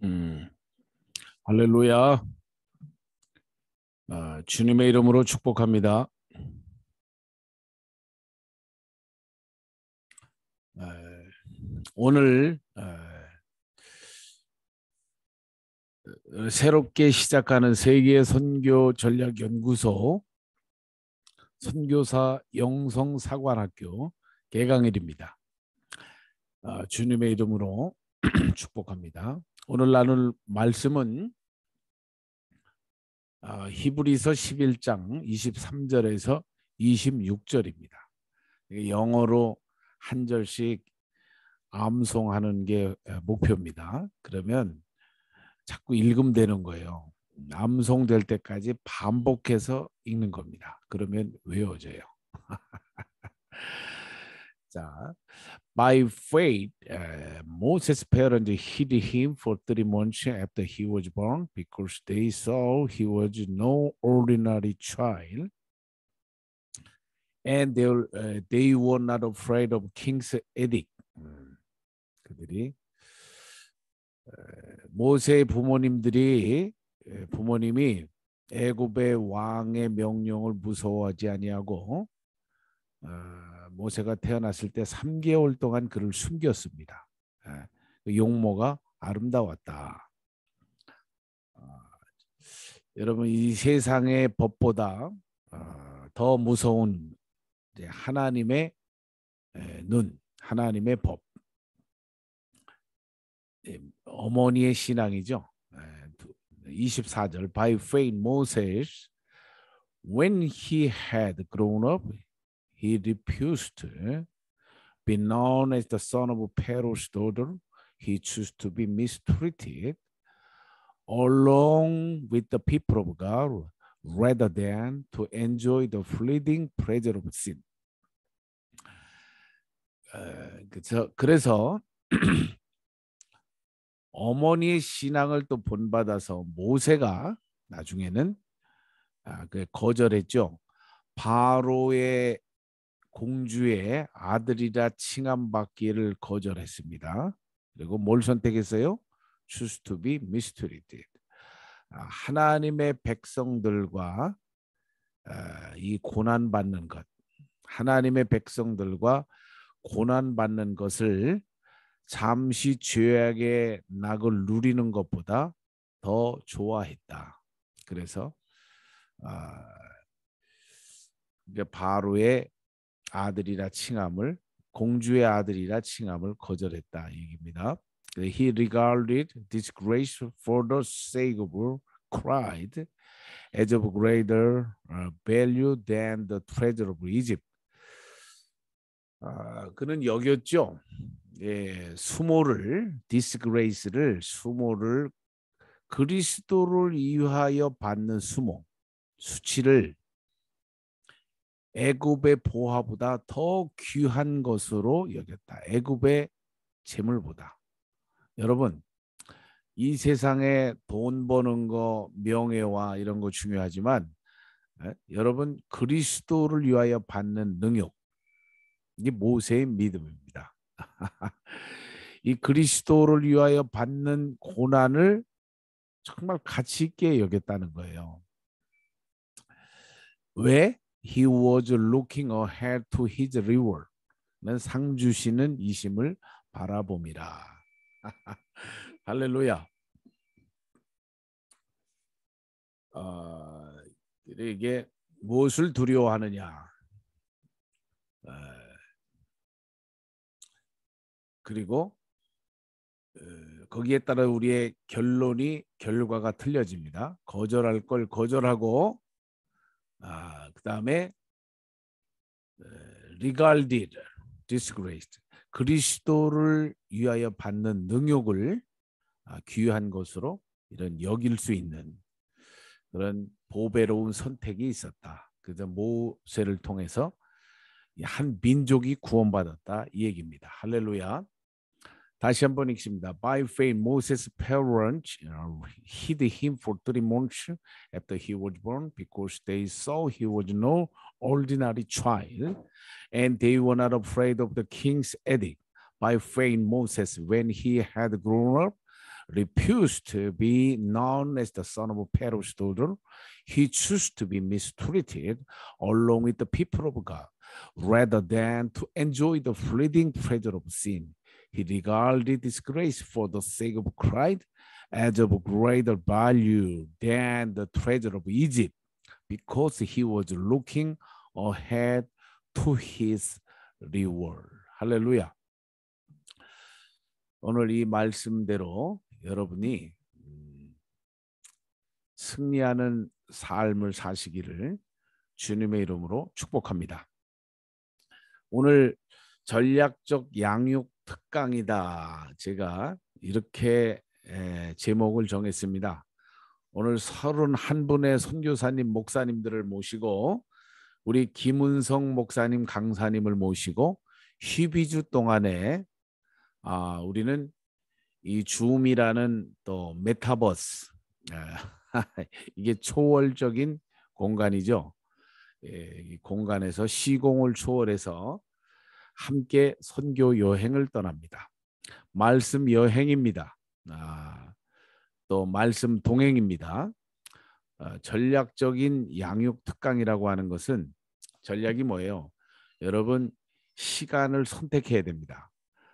음, 할렐루야. 주님의 이름으로 축복합니다. 오늘 새롭게 시작하는 세계 선교 전략 연구소 선교사 영성사관학교 개강일입니다. 주님의 이름으로 축복합니다. 오늘 나눌 말씀은 히브리서 11장 23절에서 26절입니다. 영어로 한 절씩 암송하는 게 목표입니다. 그러면 자꾸 읽으면 되는 거예요. 암송될 때까지 반복해서 읽는 겁니다. 그러면 외워져요. 자, by faith, Moses' parents hid him for 3 months after he was born because they saw he was no ordinary child, and they were not afraid of king's edict. 그들이 모세의 부모님이 애굽의 왕의 명령을 무서워하지 아니하고 모세가 태어났을 때 3개월 동안 그를 숨겼습니다. 그 용모가 아름다웠다. 여러분, 이 세상의 법보다 더 무서운 하나님의 눈, 하나님의 법, 어머니의 신앙이죠. 24절 By faith Moses, when he had grown up, he refused to be known as the son of Pharaoh's daughter. He chose to be mistreated along with the people of God rather than to enjoy the fleeting pleasure of sin. 그래서 어머니의 신앙을 또 본받아서 모세가 나중에는 거절했죠. 바로의 공주의 아들이라 칭함받기를 거절했습니다. 그리고 뭘 선택했어요? Choose to be mistreated. 하나님의 백성들과 이 고난받는 것, 하나님의 백성들과 고난받는 것을 잠시 죄악의 낙을 누리는 것보다 더 좋아했다. 그래서 바로의 아들이라 칭함을, 공주의 아들이라 칭함을 거절했다 얘기입니다. He regarded disgrace for the sake of pride as of greater value than the treasure of Egypt. 그는 여겼죠. 수모를, disgrace를, 수모를, 그리스도를 위하여 받는 수모, 수치를 애굽의 보화보다 더 귀한 것으로 여겼다. 애굽의 재물보다. 여러분, 이 세상에 돈 버는 거, 명예와 이런 거 중요하지만 여러분, 그리스도를 위하여 받는 능력, 이게 모세의 믿음입니다. 이 그리스도를 위하여 받는 고난을 정말 가치 있게 여겼다는 거예요. 왜? He was looking ahead to his reward. 상 주시는 이심을 바라봄이라. 할렐루야. 이게 무엇을 두려워하느냐? 그리고 거기에 따라 우리의 결과가 틀려집니다. 거절할 걸 거절하고, 그 다음에 regarded, disgraced, 그리스도를 위하여 받는 능욕을 귀한 것으로 이런 여길 수 있는 그런 보배로운 선택이 있었다. 그래서 모세를 통해서 한 민족이 구원받았다 이 얘기입니다. 할렐루야. 다시 한번 읽습니다. By faith, Moses' parents hid him for 3 months after he was born because they saw he was no ordinary child, and they were not afraid of the king's edict. By faith, Moses, when he had grown up, refused to be known as the son of Pharaoh's daughter. He chose to be mistreated along with the people of God rather than to enjoy the fleeting pleasure of sin. He regarded disgrace for the sake of Christ as of greater value than the treasure of Egypt because he was looking ahead to his reward. 할렐루야. 오늘 이 말씀대로 여러분이 승리하는 삶을 사시기를 주님의 이름으로 축복합니다. 오늘 전략적 양육 특강이다. 제가 이렇게 제목을 정했습니다. 오늘 31분의 선교사님, 목사님들을 모시고 우리 김은성 목사님, 강사님을 모시고 12주 동안에 우리는 이 줌이라는 또 메타버스 이게 초월적인 공간이죠. 이 공간에서 시공을 초월해서 함께 선교 여행을 떠납니다. 말씀 여행입니다. 또 말씀 동행입니다. 전략적인 양육 특강이라고 하는 것은 전략이 뭐예요? 여러분 시간을 선택해야 됩니다.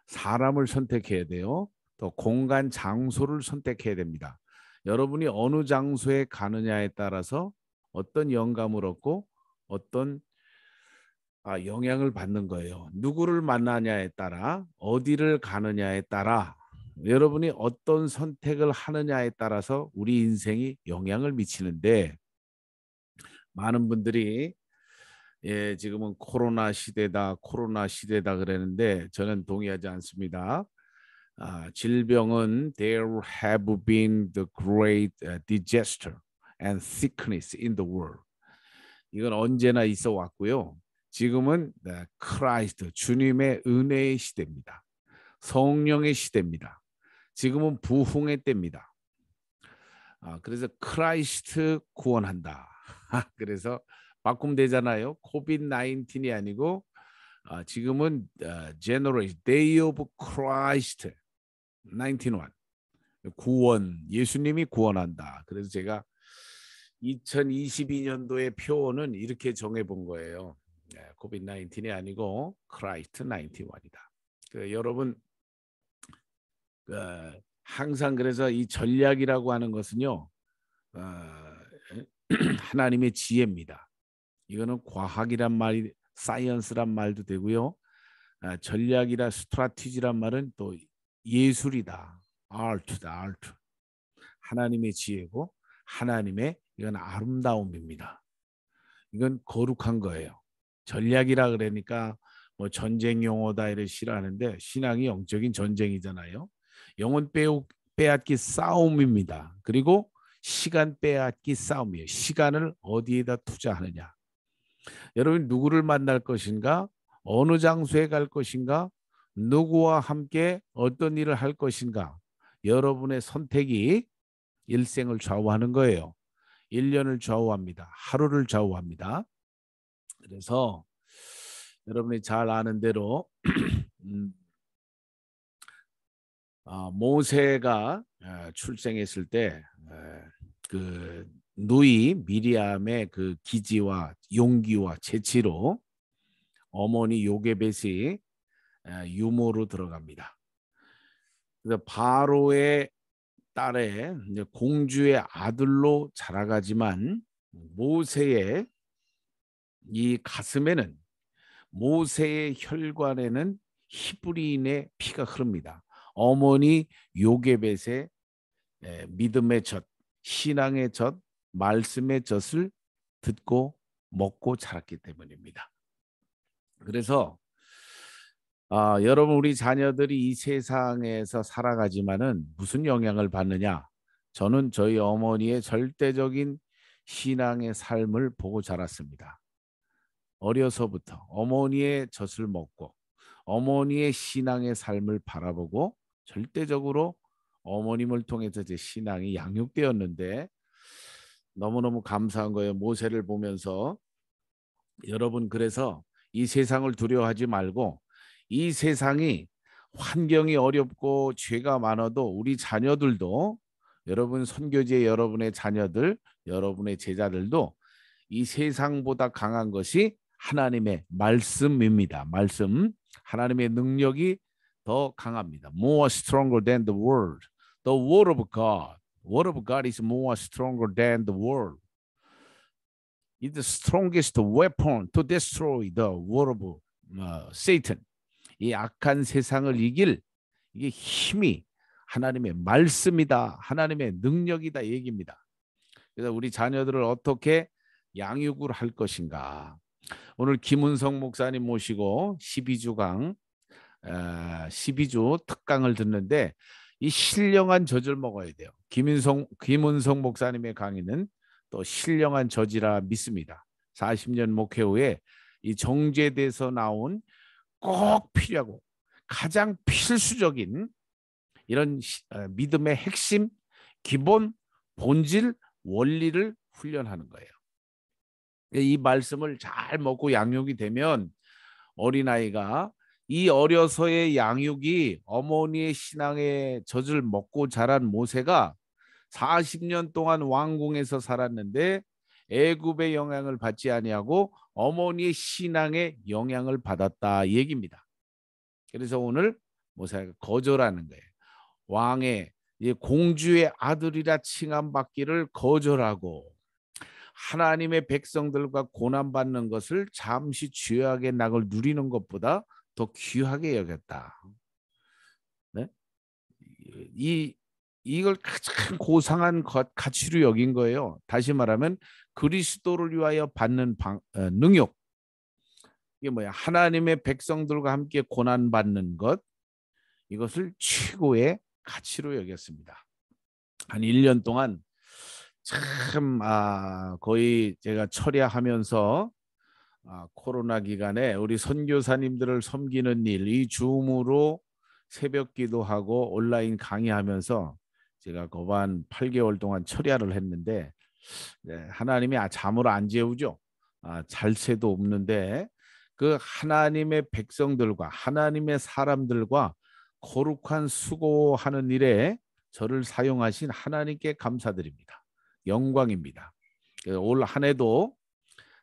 사람을 선택해야 돼요. 또 공간, 장소를 선택해야 됩니다. 여러분이 어느 장소에 가느냐에 따라서 어떤 영감을 얻고 어떤 영향을 받는 거예요. 누구를 만나냐에 따라, 어디를 가느냐에 따라, 여러분이 어떤 선택을 하느냐에 따라서 우리 인생이 영향을 미치는데, 많은 분들이 지금은 코로나 시대다 그러는데 저는 동의하지 않습니다. 질병은 there have been the great disaster and sickness in the world. 이건 언제나 있어 왔고요. 지금은 크라이스트, 주님의 은혜의 시대입니다. 성령의 시대입니다. 지금은 부흥의 때입니다. 그래서 크라이스트 구원한다. 그래서 바꿈되잖아요. 코비드-19이 아니고 지금은 Generation Day of Christ 19원 구원, 예수님이 구원한다. 그래서 제가 2022년도의 표어는 이렇게 정해본 거예요. 코비드-19이 아니고 크라이스트 91이다. 여러분 항상 그래서 이 전략이라고 하는 것은요 하나님의 지혜입니다. 이거는 과학이란 말이 사이언스란 말도 되고요. 전략이라 스트라티지란 말은 또 예술이다. 아트다. 아트. 하나님의 지혜고 하나님의 이건 아름다움입니다. 이건 거룩한 거예요. 전략이라 그러니까 뭐 전쟁 용어다 이래 싫어하는데 신앙이 영적인 전쟁이잖아요. 영혼 빼앗기 싸움입니다. 그리고 시간 빼앗기 싸움이에요. 시간을 어디에다 투자하느냐. 여러분 누구를 만날 것인가? 어느 장소에 갈 것인가? 누구와 함께 어떤 일을 할 것인가? 여러분의 선택이 일생을 좌우하는 거예요. 1년을 좌우합니다. 하루를 좌우합니다. 그래서 여러분이 잘 아는 대로 모세가 출생했을 때 그 누이 미리암의 그 기지와 용기와 재치로 어머니 요게벳이 유모로 들어갑니다. 그래서 바로의 딸의 공주의 아들로 자라가지만 모세의 이 가슴에는 모세의 혈관에는 히브리인의 피가 흐릅니다. 어머니 요게벳의 믿음의 젖, 신앙의 젖, 말씀의 젖을 듣고 먹고 자랐기 때문입니다. 그래서 여러분 우리 자녀들이 이 세상에서 살아가지만은 무슨 영향을 받느냐? 저는 저희 어머니의 절대적인 신앙의 삶을 보고 자랐습니다. 어려서부터 어머니의 젖을 먹고 어머니의 신앙의 삶을 바라보고 절대적으로 어머님을 통해서 제 신앙이 양육되었는데 너무너무 감사한 거예요. 모세를 보면서 여러분 그래서 이 세상을 두려워하지 말고 이 세상이 환경이 어렵고 죄가 많아도 우리 자녀들도 여러분 선교지의 여러분의 자녀들, 여러분의 제자들도 이 세상보다 강한 것이 하나님의 말씀입니다. 말씀. 하나님의 능력이 더 강합니다. More stronger than the world. The word of God. Word of God is more stronger than the world. It's the strongest weapon to destroy the word of Satan. 이 악한 세상을 이길 이게 힘이 하나님의 말씀이다. 하나님의 능력이다 얘기입니다. 그래서 우리 자녀들을 어떻게 양육을 할 것인가. 오늘 김은성 목사님 모시고 12주 12주 특강을 듣는데 이 신령한 젖을 먹어야 돼요. 김은성 목사님의 강의는 또 신령한 젖이라 믿습니다. 40년 목회 후에 이 정제돼서 나온 꼭 필요하고 가장 필수적인 이런 믿음의 핵심, 기본, 본질, 원리를 훈련하는 거예요. 이 말씀을 잘 먹고 양육이 되면 어린아이가 이 어려서의 양육이 어머니의 신앙의 젖을 먹고 자란 모세가 40년 동안 왕궁에서 살았는데 애굽의 영향을 받지 아니하고 어머니의 신앙의 영향을 받았다 얘기입니다. 그래서 오늘 모세가 거절하는 거예요. 왕의 공주의 아들이라 칭함받기를 거절하고 하나님의 백성들과 고난받는 것을 잠시 죄악의 낙을 누리는 것보다 더 귀하게 여겼다. 네? 이걸 가장 고상한 가치로 여긴 거예요. 다시 말하면 그리스도를 위하여 받는 능욕. 이게 뭐야? 하나님의 백성들과 함께 고난받는 것. 이것을 최고의 가치로 여겼습니다. 한 1년 동안 참 거의 제가 철야하면서 코로나 기간에 우리 선교사님들을 섬기는 일, 이 줌으로 새벽 기도하고 온라인 강의하면서 제가 거반 8개월 동안 철야를 했는데 하나님이 잠을 안 재우죠. 잘 새도 없는데 그 하나님의 백성들과 하나님의 사람들과 거룩한 수고하는 일에 저를 사용하신 하나님께 감사드립니다. 영광입니다. 올 한 해도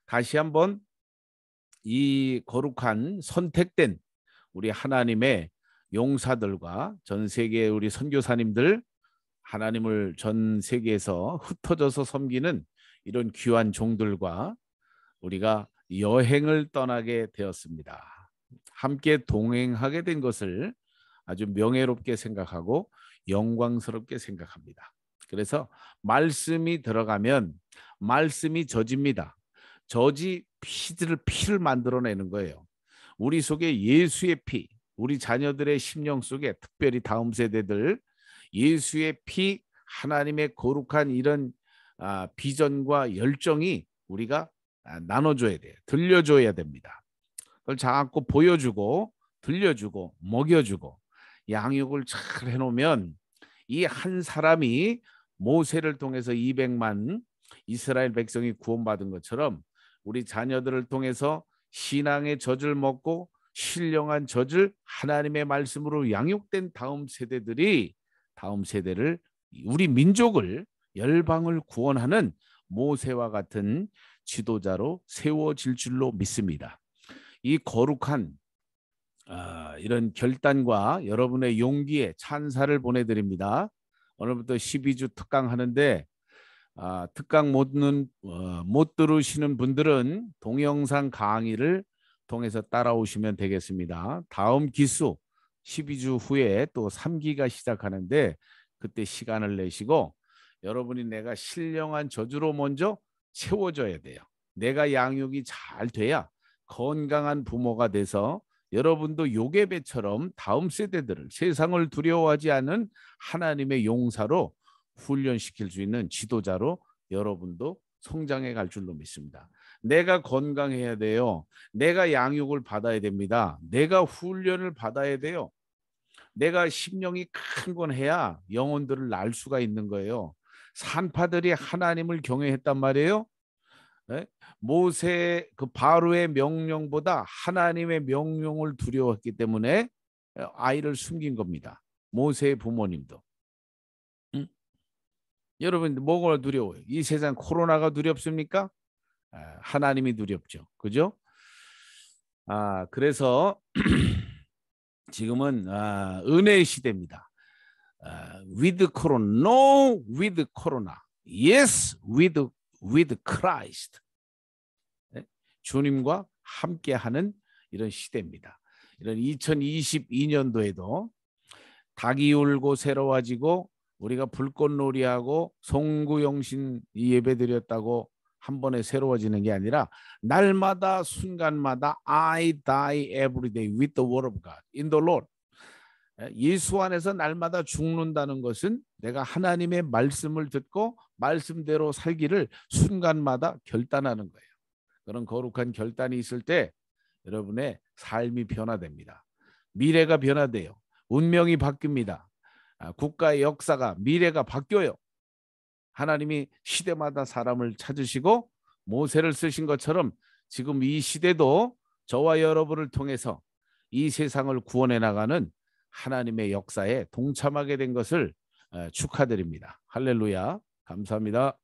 다시 한번 이 거룩한 선택된 우리 하나님의 용사들과 전 세계 우리 선교사님들 하나님을 전 세계에서 흩어져서 섬기는 이런 귀한 종들과 우리가 여행을 떠나게 되었습니다. 함께 동행하게 된 것을 아주 명예롭게 생각하고 영광스럽게 생각합니다. 그래서 말씀이 들어가면 말씀이 젖입니다. 젖이 피를 만들어내는 거예요. 우리 속에 예수의 피, 우리 자녀들의 심령 속에 특별히 다음 세대들 예수의 피, 하나님의 거룩한 이런 비전과 열정이 우리가 나눠줘야 돼요. 들려줘야 됩니다. 그걸 자꾸 보여주고 들려주고 먹여주고 양육을 잘 해놓으면 이 한 사람이 모세를 통해서 200만 이스라엘 백성이 구원받은 것처럼 우리 자녀들을 통해서 신앙의 젖을 먹고 신령한 젖을 하나님의 말씀으로 양육된 다음 세대들이 다음 세대를 우리 민족을 열방을 구원하는 모세와 같은 지도자로 세워질 줄로 믿습니다. 이 거룩한 이런 결단과 여러분의 용기에 찬사를 보내드립니다. 오늘부터 12주 특강 하는데 특강 못 들으시는 분들은 동영상 강의를 통해서 따라오시면 되겠습니다. 다음 기수 12주 후에 또 3기가 시작하는데 그때 시간을 내시고 여러분이 내가 신령한 저주로 먼저 채워줘야 돼요. 내가 양육이 잘 돼야 건강한 부모가 돼서 여러분도 요괴배처럼 다음 세대들을 세상을 두려워하지 않는 하나님의 용사로 훈련시킬 수 있는 지도자로 여러분도 성장해 갈 줄로 믿습니다. 내가 건강해야 돼요. 내가 양육을 받아야 됩니다. 내가 훈련을 받아야 돼요. 내가 심령이 큰 건 해야 영혼들을 날 수가 있는 거예요. 산파들이 하나님을 경외했단 말이에요. 네? 모세 그 바로의 명령보다 하나님의 명령을 두려웠기 때문에 아이를 숨긴 겁니다. 모세의 부모님도. 응? 여러분 뭐가 두려워요? 이 세상 코로나가 두렵습니까? 하나님이 두렵죠. 그죠? 그래서 지금은 은혜의 시대입니다. with corona, no with corona, yes with Christ. 네? 주님과 함께하는 이런 시대입니다. 이런 2022년도에도 닭이 울고 새로워지고 우리가 불꽃놀이하고 송구영신 예배드렸다고 한 번에 새로워지는 게 아니라 날마다 순간마다 I die every day with the word of God in the Lord. 예수 안에서 날마다 죽는다는 것은 내가 하나님의 말씀을 듣고 말씀대로 살기를 순간마다 결단하는 거예요. 그런 거룩한 결단이 있을 때 여러분의 삶이 변화됩니다. 미래가 변화돼요. 운명이 바뀝니다. 국가의 역사가 미래가 바뀌어요. 하나님이 시대마다 사람을 찾으시고 모세를 쓰신 것처럼 지금 이 시대도 저와 여러분을 통해서 이 세상을 구원해 나가는 하나님의 역사에 동참하게 된 것을 축하드립니다. 할렐루야. 감사합니다.